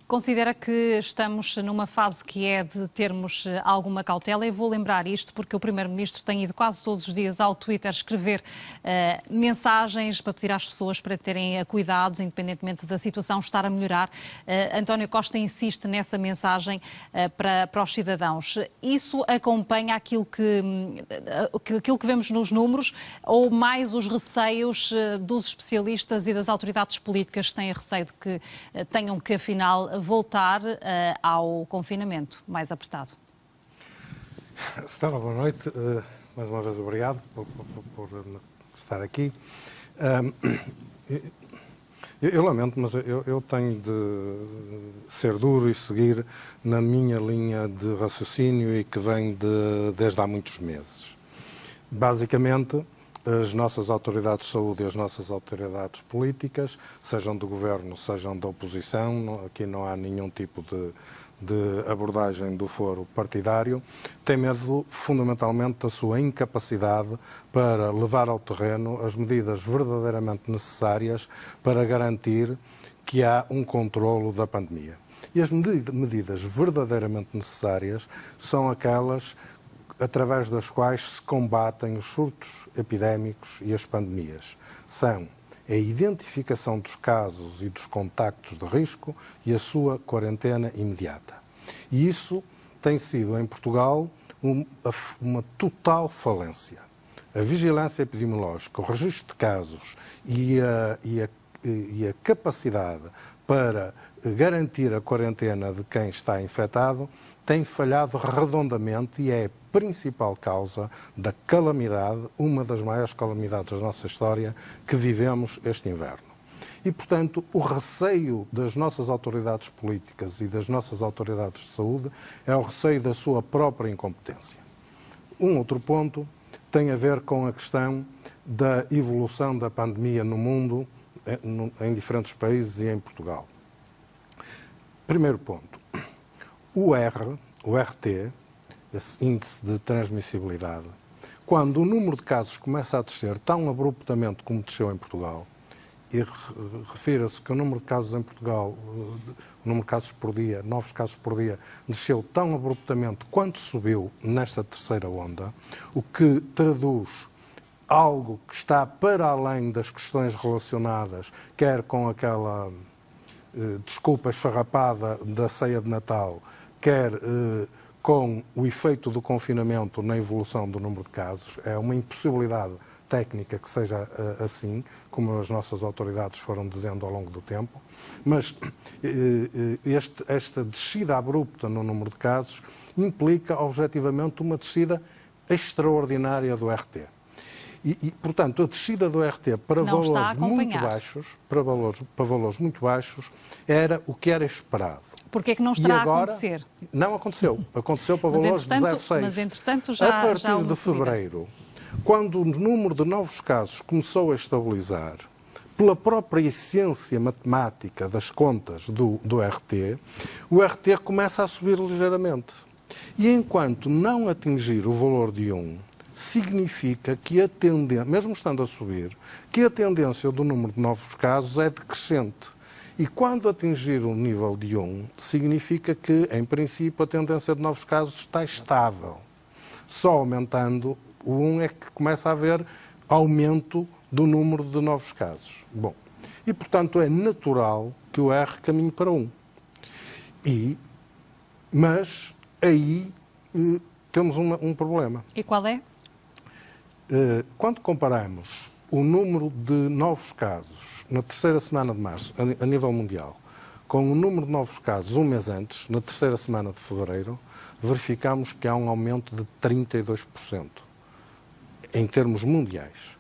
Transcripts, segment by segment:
Considera que estamos numa fase que é de termos alguma cautela? E vou lembrar isto porque o Primeiro-Ministro tem ido quase todos os dias ao Twitter escrever mensagens para pedir às pessoas para terem cuidados, independentemente da situação estar a melhorar. António Costa insiste nessa mensagem para os cidadãos. Isso acompanha aquilo que vemos nos números ou mais os receios dos especialistas e das autoridades políticas que têm receio de que tenham que, afinal, voltar ao confinamento mais apertado? Stella, boa noite. Mais uma vez, obrigado por estar aqui. Eu lamento, mas eu tenho de ser duro e seguir na minha linha de raciocínio e que vem desde há muitos meses. Basicamente, as nossas autoridades de saúde e as nossas autoridades políticas, sejam do governo, sejam da oposição, aqui não há nenhum tipo de abordagem do foro partidário, têm medo fundamentalmente da sua incapacidade para levar ao terreno as medidas verdadeiramente necessárias para garantir que há um controlo da pandemia. E as medidas verdadeiramente necessárias são aquelas através das quais se combatem os surtos epidémicos e as pandemias. São a identificação dos casos e dos contactos de risco e a sua quarentena imediata. E isso tem sido, em Portugal, uma total falência. A vigilância epidemiológica, o registro de casos e a capacidade para garantir a quarentena de quem está infectado tem falhado redondamente e é a principal causa da calamidade, uma das maiores calamidades da nossa história que vivemos este inverno. E, portanto, o receio das nossas autoridades políticas e das nossas autoridades de saúde é o receio da sua própria incompetência. Um outro ponto tem a ver com a questão da evolução da pandemia no mundo, em diferentes países e em Portugal. Primeiro ponto, o RT, esse índice de transmissibilidade, quando o número de casos começa a descer tão abruptamente como desceu em Portugal, e refira-se que o número de casos em Portugal, o número de casos por dia, novos casos por dia, desceu tão abruptamente quanto subiu nesta terceira onda, o que traduz algo que está para além das questões relacionadas, quer com aquela desculpa esfarrapada da ceia de Natal, quer com o efeito do confinamento na evolução do número de casos. É uma impossibilidade técnica que seja assim, como as nossas autoridades foram dizendo ao longo do tempo, mas esta descida abrupta no número de casos implica, objetivamente, uma descida extraordinária do RT. Portanto, a descida do RT para valores muito baixos era o que era esperado. Porquê é que não estará a acontecer? Não aconteceu. Aconteceu para valores de 0,6. Mas, entretanto, já a partir de fevereiro, quando o número de novos casos começou a estabilizar, pela própria essência matemática das contas do RT, o RT começa a subir ligeiramente. E enquanto não atingir o valor de 1, significa que a tendência, mesmo estando a subir, que a tendência do número de novos casos é decrescente. E quando atingir o nível de 1, significa que, em princípio, a tendência de novos casos está estável. Só aumentando o 1 é que começa a haver aumento do número de novos casos. Bom, e, portanto, é natural que o R caminhe para 1. Mas aí temos um problema. E qual é? Quando comparamos o número de novos casos na terceira semana de março, a nível mundial, com o número de novos casos um mês antes, na terceira semana de fevereiro, verificamos que há um aumento de 32% em termos mundiais.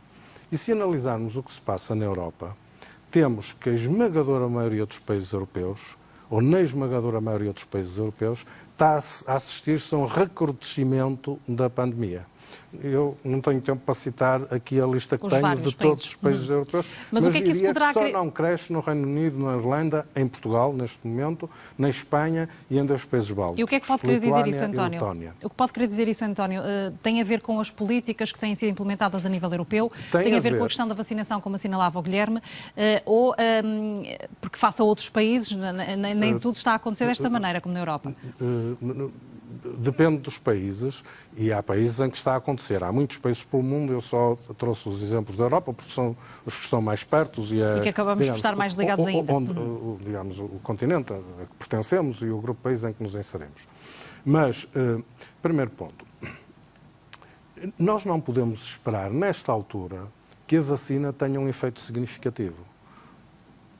E se analisarmos o que se passa na Europa, temos que a esmagadora maioria dos países europeus, ou na esmagadora maioria dos países europeus, está a assistir-se a um recrudescimento da pandemia. Eu não tenho tempo para citar aqui a lista que tenho de todos os países europeus, mas o que é que isso diria poderá... que só não cresce no Reino Unido, na Irlanda, em Portugal, neste momento, na Espanha e em 2 países bálticos. E o que é que pode querer dizer isso, António? O que pode querer dizer isso, António? Tem a ver com as políticas que têm sido implementadas a nível europeu? Tem a ver com a questão da vacinação, como assinalava o Guilherme? Ou porque face a outros países, nem tudo está a acontecer desta maneira, como na Europa? Depende dos países, e há países em que está a acontecer. Há muitos países pelo mundo, eu só trouxe os exemplos da Europa, porque são os que estão mais perto e que acabamos de estar mais ligados ainda. Onde, digamos, o continente a que pertencemos e o grupo de países em que nos inserimos. Mas, primeiro ponto, nós não podemos esperar, nesta altura, que a vacina tenha um efeito significativo,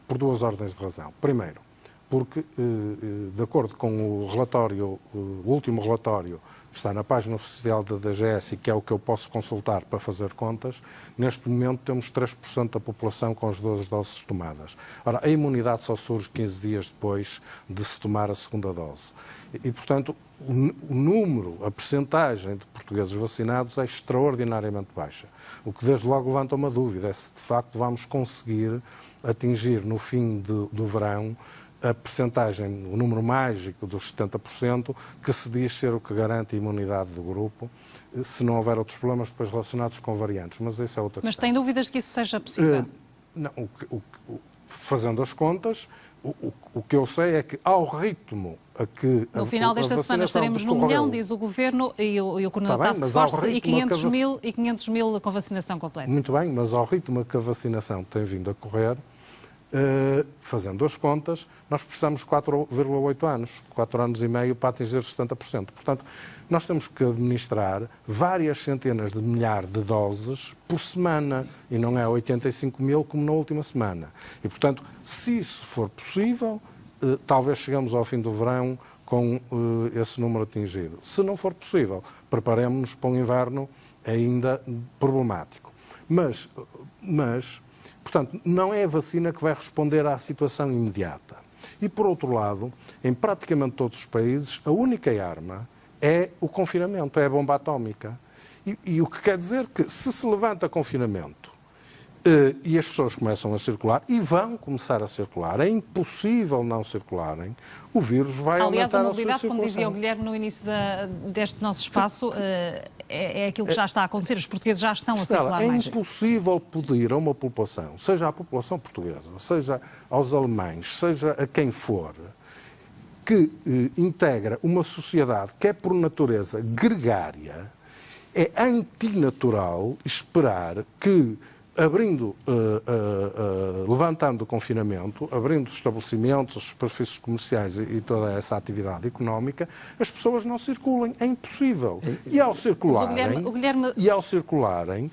por 2 ordens de razão. Primeiro, porque, de acordo com o relatório, o último relatório, que está na página oficial da DGS e que é o que eu posso consultar para fazer contas, neste momento temos 3% da população com as 2 doses tomadas. Ora, a imunidade só surge 15 dias depois de se tomar a segunda dose. E portanto, o número, a percentagem de portugueses vacinados é extraordinariamente baixa. O que desde logo levanta uma dúvida, é se de facto vamos conseguir atingir no fim do verão a percentagem, o número mágico dos 70%, que se diz ser o que garante a imunidade do grupo, se não houver outros problemas depois relacionados com variantes. Mas isso é outra questão. Mas tem dúvidas de que isso seja possível? Não, fazendo as contas, o que eu sei é que ao ritmo a que no final desta semana estaremos no 1 milhão, diz o Governo, e o Coronel Task Force, e 500 mil com vacinação completa. Muito bem, mas ao ritmo a que a vacinação tem vindo a correr, fazendo as contas, nós precisamos de 4,8 anos, 4 anos e meio para atingir os 70%. Portanto, nós temos que administrar várias centenas de milhares de doses por semana, e não é 85 mil como na última semana. E, portanto, se isso for possível, talvez chegamos ao fim do verão com esse número atingido. Se não for possível, preparemos-nos para um inverno ainda problemático. Mas portanto, não é a vacina que vai responder à situação imediata. E, por outro lado, em praticamente todos os países, a única arma é o confinamento, é a bomba atómica. E o que quer dizer que, se levanta confinamento e as pessoas começam a circular, e vão começar a circular, é impossível não circularem, o vírus vai aumentar a sua circulação. Aliás, a mobilidade, como dizia o Guilherme no início deste nosso espaço, é aquilo que já está a acontecer. Os portugueses já estão a circular mais. É impossível pedir a uma população, seja a população portuguesa, seja aos alemães, seja a quem for, que integra uma sociedade que é por natureza gregária, é antinatural esperar que, levantando o confinamento, abrindo os estabelecimentos, os superfícies comerciais e toda essa atividade económica, as pessoas não circulem. É impossível. E ao circularem,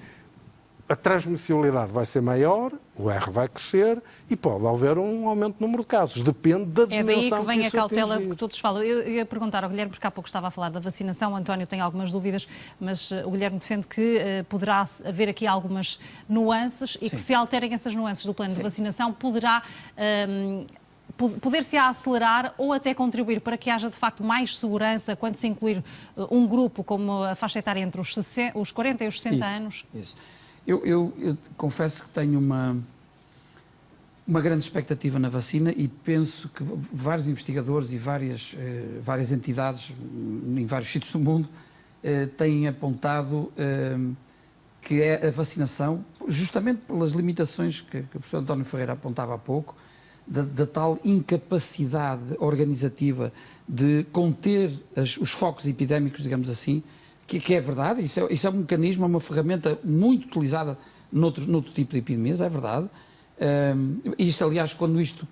a transmissibilidade vai ser maior, o R vai crescer e pode haver um aumento no número de casos. Depende da dimensão que isso É daí que vem a cautela atingir. que todos falam. Eu ia perguntar ao Guilherme, porque há pouco estava a falar da vacinação, o António tem algumas dúvidas, mas o Guilherme defende que poderá haver aqui algumas nuances e que se alterem essas nuances do plano de vacinação, poder-se acelerar ou até contribuir para que haja de facto mais segurança quando se incluir um grupo como a faixa etária entre os 40 e os 60 anos? Isso. Eu confesso que tenho uma grande expectativa na vacina e penso que vários investigadores e várias entidades em vários sítios do mundo têm apontado que é a vacinação, justamente pelas limitações que o professor António Ferreira apontava há pouco, da tal incapacidade organizativa de conter os focos epidémicos, digamos assim, que é verdade, isso é um mecanismo, é uma ferramenta muito utilizada noutro tipo de epidemias, é verdade. Isto, aliás, quando isto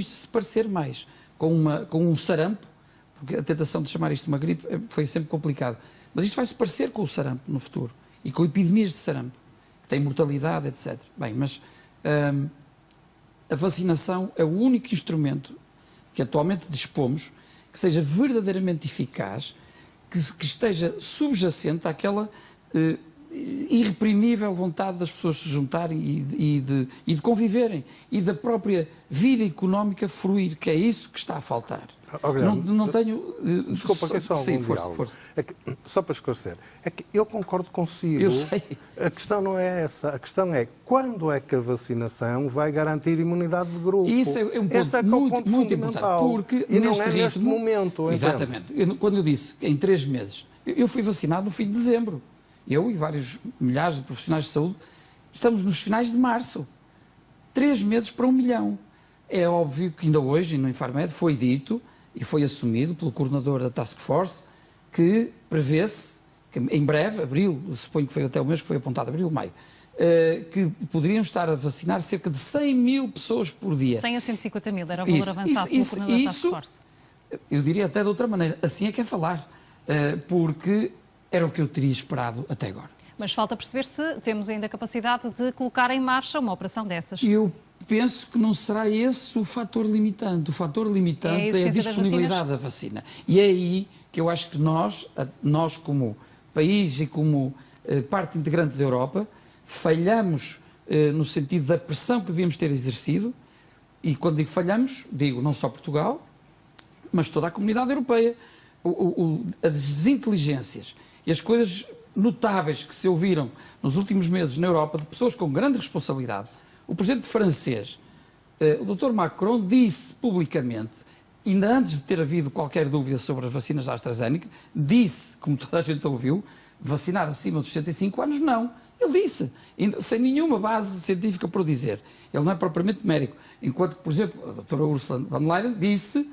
se parecer mais com um sarampo, porque a tentação de chamar isto de uma gripe foi sempre complicado, mas isto vai se parecer com o sarampo no futuro e com epidemias de sarampo, que têm mortalidade, etc. Bem, mas a vacinação é o único instrumento que atualmente dispomos que seja verdadeiramente eficaz, que esteja subjacente àquela irreprimível vontade das pessoas se juntarem e de conviverem e da própria vida económica fruir, que é isso que está a faltar. Não tenho... Desculpa, que é só algum diálogo. Força. É que, só para esclarecer, é que eu concordo consigo. Eu sei. A questão não é essa. A questão é quando é que a vacinação vai garantir imunidade de grupo. E isso é um ponto muito importante, porque e não neste é neste ritmo, momento. Exatamente. Quando eu disse em 3 meses, eu fui vacinado no fim de dezembro. Eu e vários milhares de profissionais de saúde estamos nos finais de março. 3 meses para 1 milhão. É óbvio que ainda hoje, no Infarmed, foi dito e foi assumido pelo coordenador da Task Force que prevê-se, que em breve, abril, suponho que foi até o mês que foi apontado, abril, maio, que poderiam estar a vacinar cerca de 100 mil pessoas por dia. 100 a 150 mil, era o valor avançado pelo coordenador da Task Force. Eu diria até de outra maneira, assim é que é falar, porque era o que eu teria esperado até agora. Mas falta perceber se temos ainda a capacidade de colocar em marcha uma operação dessas. Eu penso que não será esse o fator limitante. O fator limitante é a disponibilidade da vacina. E é aí que eu acho que nós como país e como parte integrante da Europa, falhamos no sentido da pressão que devíamos ter exercido. E quando digo falhamos, digo não só Portugal, mas toda a comunidade europeia. As desinteligências e as coisas notáveis que se ouviram nos últimos meses na Europa de pessoas com grande responsabilidade. O presidente francês, o Dr. Macron, disse publicamente, ainda antes de ter havido qualquer dúvida sobre as vacinas da AstraZeneca, disse, como toda a gente ouviu, vacinar acima dos 65 anos, não. Ele disse, sem nenhuma base científica para o dizer. Ele não é propriamente médico. Enquanto que, por exemplo, a doutora Ursula von der Leyen disse,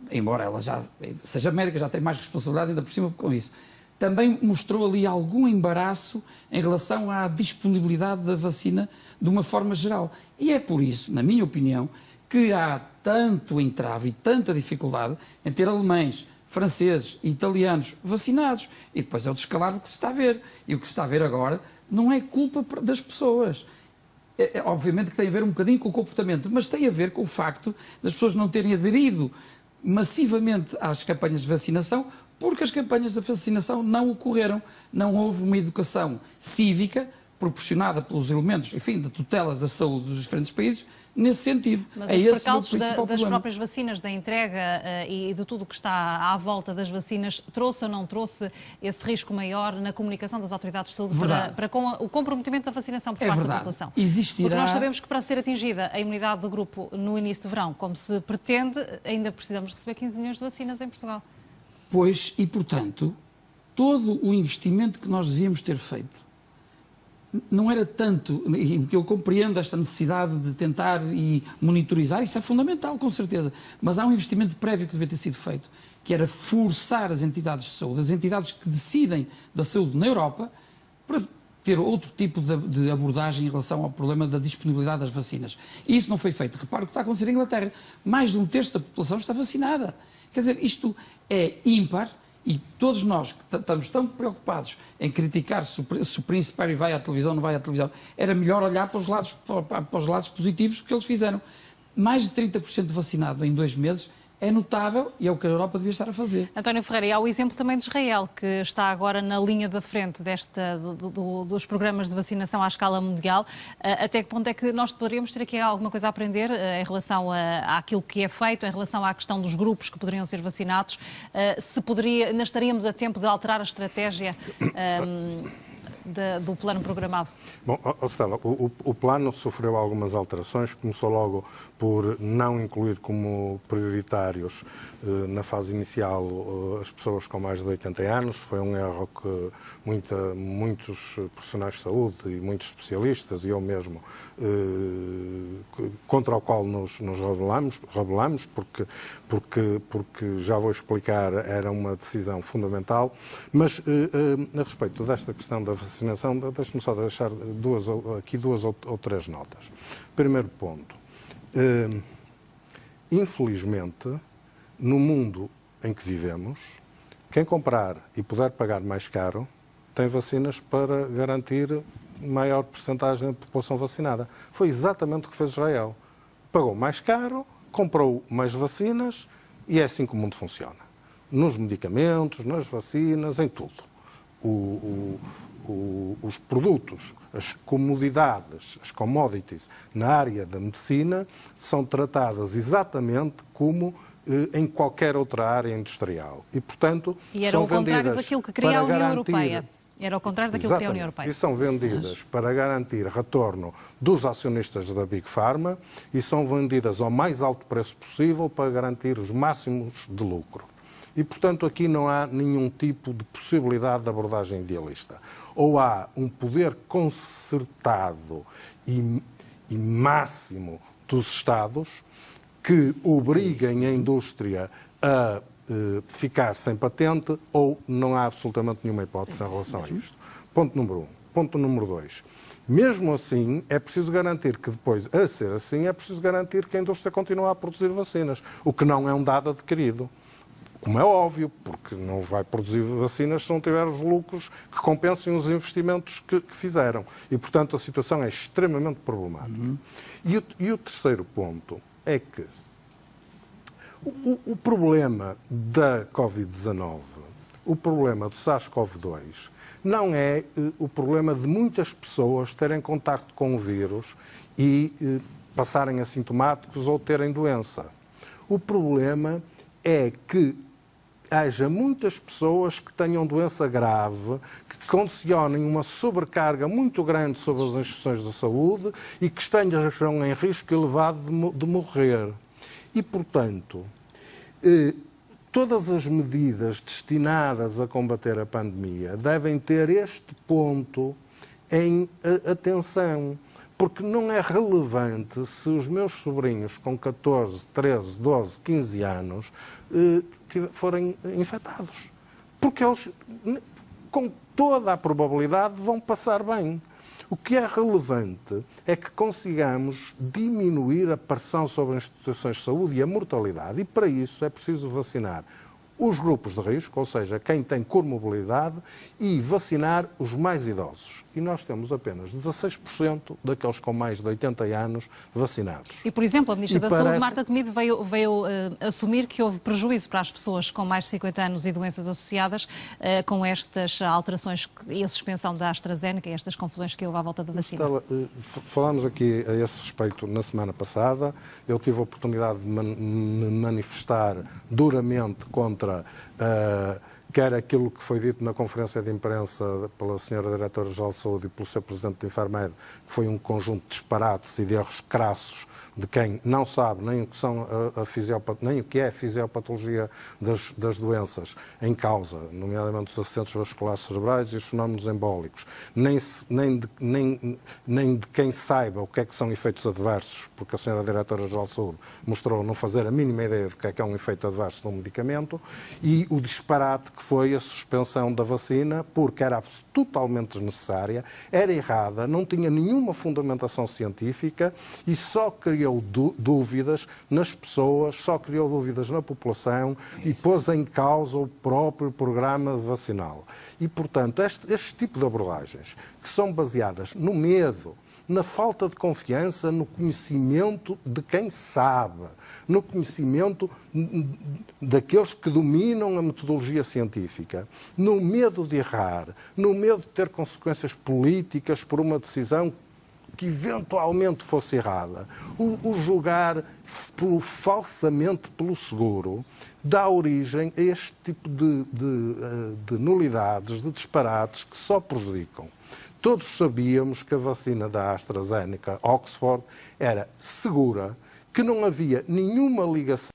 embora ela já seja médica, já tem mais responsabilidade ainda por cima com isso, também mostrou ali algum embaraço em relação à disponibilidade da vacina de uma forma geral. E é por isso, na minha opinião, que há tanto entrave e tanta dificuldade em ter alemães, franceses e italianos vacinados. E depois é o descalabro que se está a ver. E o que se está a ver agora não é culpa das pessoas. Obviamente que tem a ver um bocadinho com o comportamento, mas tem a ver com o facto das pessoas não terem aderido massivamente às campanhas de vacinação, porque as campanhas de vacinação não ocorreram. Não houve uma educação cívica proporcionada pelos elementos, enfim, de tutelas da saúde dos diferentes países, nesse sentido. Mas os percalços das próprias vacinas, da entrega e de tudo o que está à volta das vacinas, trouxe ou não trouxe esse risco maior na comunicação das autoridades de saúde para com o comprometimento da vacinação por parte da população? Existirá... Porque nós sabemos que para ser atingida a imunidade do grupo no início de verão, como se pretende, ainda precisamos receber 15 milhões de vacinas em Portugal. Pois, e portanto, todo o investimento que nós devíamos ter feito não era tanto, e eu compreendo esta necessidade de tentar e monitorizar, isso é fundamental, com certeza, mas há um investimento prévio que devia ter sido feito, que era forçar as entidades de saúde, as entidades que decidem da saúde na Europa, para ter outro tipo de abordagem em relação ao problema da disponibilidade das vacinas. E isso não foi feito. Repare o que está a acontecer em Inglaterra. Mais de 1/3 da população está vacinada. Quer dizer, isto é ímpar. E todos nós que estamos tão preocupados em criticar se o príncipe Harry vai à televisão ou não vai à televisão, era melhor olhar para os lados positivos que eles fizeram. Mais de 30% vacinado em 2 meses é notável e é o que a Europa devia estar a fazer. António Ferreira, e há o exemplo também de Israel, que está agora na linha da frente dos programas de vacinação à escala mundial. Até que ponto é que nós poderíamos ter aqui alguma coisa a aprender em relação àquilo que é feito, em relação à questão dos grupos que poderiam ser vacinados? Ainda estaríamos a tempo de alterar a estratégia do plano programado? Bom, Stella, o plano sofreu algumas alterações. Começou logo por não incluir como prioritários na fase inicial as pessoas com mais de 80 anos. Foi um erro que muitos profissionais de saúde e muitos especialistas, e eu mesmo, contra o qual nos rebelamos, porque já vou explicar, era uma decisão fundamental. Mas a respeito desta questão da vacinação, deixe-me só deixar duas ou três notas. Primeiro ponto. Infelizmente, no mundo em que vivemos, quem comprar e puder pagar mais caro tem vacinas para garantir maior percentagem da população vacinada. Foi exatamente o que fez Israel. Pagou mais caro, comprou mais vacinas e é assim que o mundo funciona. Nos medicamentos, nas vacinas, em tudo. os produtos, as comodidades, as commodities na área da medicina são tratadas exatamente como em qualquer outra área industrial. E, portanto, são vendidas daquilo que queria a União garantir... Europeia. Era o contrário daquilo que queria a União Europeia. E são vendidas para garantir retorno dos acionistas da Big Pharma e são vendidas ao mais alto preço possível para garantir os máximos de lucro. E, portanto, aqui não há nenhum tipo de possibilidade de abordagem idealista. Ou há um poder concertado e máximo dos Estados que obriguem a indústria a ficar sem patente, ou não há absolutamente nenhuma hipótese em relação a isto. Ponto número 1. Ponto número 2. Mesmo assim, é preciso garantir que depois, a ser assim, é preciso garantir que a indústria continua a produzir vacinas, o que não é um dado adquirido. Como é óbvio, porque não vai produzir vacinas se não tiver os lucros que compensem os investimentos que fizeram. E, portanto, a situação é extremamente problemática. E o terceiro ponto é que o problema da Covid-19, o problema do SARS-CoV-2, não é o problema de muitas pessoas terem contacto com o vírus e passarem assintomáticos ou terem doença. O problema é que haja muitas pessoas que tenham doença grave, que condicionem uma sobrecarga muito grande sobre as instituições da saúde e que estejam em risco elevado de morrer. E, portanto, todas as medidas destinadas a combater a pandemia devem ter este ponto em atenção, porque não é relevante se os meus sobrinhos com 14, 13, 12, 15 anos forem infectados. Porque eles, com toda a probabilidade, vão passar bem. O que é relevante é que consigamos diminuir a pressão sobre as instituições de saúde e a mortalidade. E, para isso, é preciso vacinar os grupos de risco, ou seja, quem tem comorbilidade, e vacinar os mais idosos. E nós temos apenas 16% daqueles com mais de 80 anos vacinados. E, por exemplo, a Ministra da Saúde, Marta Temido, veio assumir que houve prejuízo para as pessoas com mais de 50 anos e doenças associadas com estas alterações e a suspensão da AstraZeneca e estas confusões que houve à volta da vacina. Falámos aqui a esse respeito na semana passada. Eu tive a oportunidade de me manifestar duramente contra quer aquilo que foi dito na conferência de imprensa pela Sra. Diretora-Geral de Saúde e pelo Sr. Presidente de Infarmed, que foi um conjunto de disparates e de erros crassos de quem não sabe nem o que, nem o que é a fisiopatologia das doenças em causa, nomeadamente os acidentes vasculares cerebrais e os fenómenos embólicos, nem de quem saiba o que é que são efeitos adversos, porque a Sra. Diretora-Geral de Saúde mostrou não fazer a mínima ideia do que é um efeito adverso de um medicamento, e o disparate que foi a suspensão da vacina, porque era totalmente desnecessária, era errada, não tinha nenhuma fundamentação científica e só criou dúvidas nas pessoas, só criou dúvidas na população e pôs em causa o próprio programa vacinal. E, portanto, este tipo de abordagens, que são baseadas no medo, na falta de confiança, no conhecimento de quem sabe, no conhecimento daqueles que dominam a metodologia científica, no medo de errar, no medo de ter consequências políticas por uma decisão que eventualmente fosse errada, o julgar falsamente pelo seguro, dá origem a este tipo de nulidades, de disparates que só prejudicam. Todos sabíamos que a vacina da AstraZeneca, Oxford, era segura, que não havia nenhuma ligação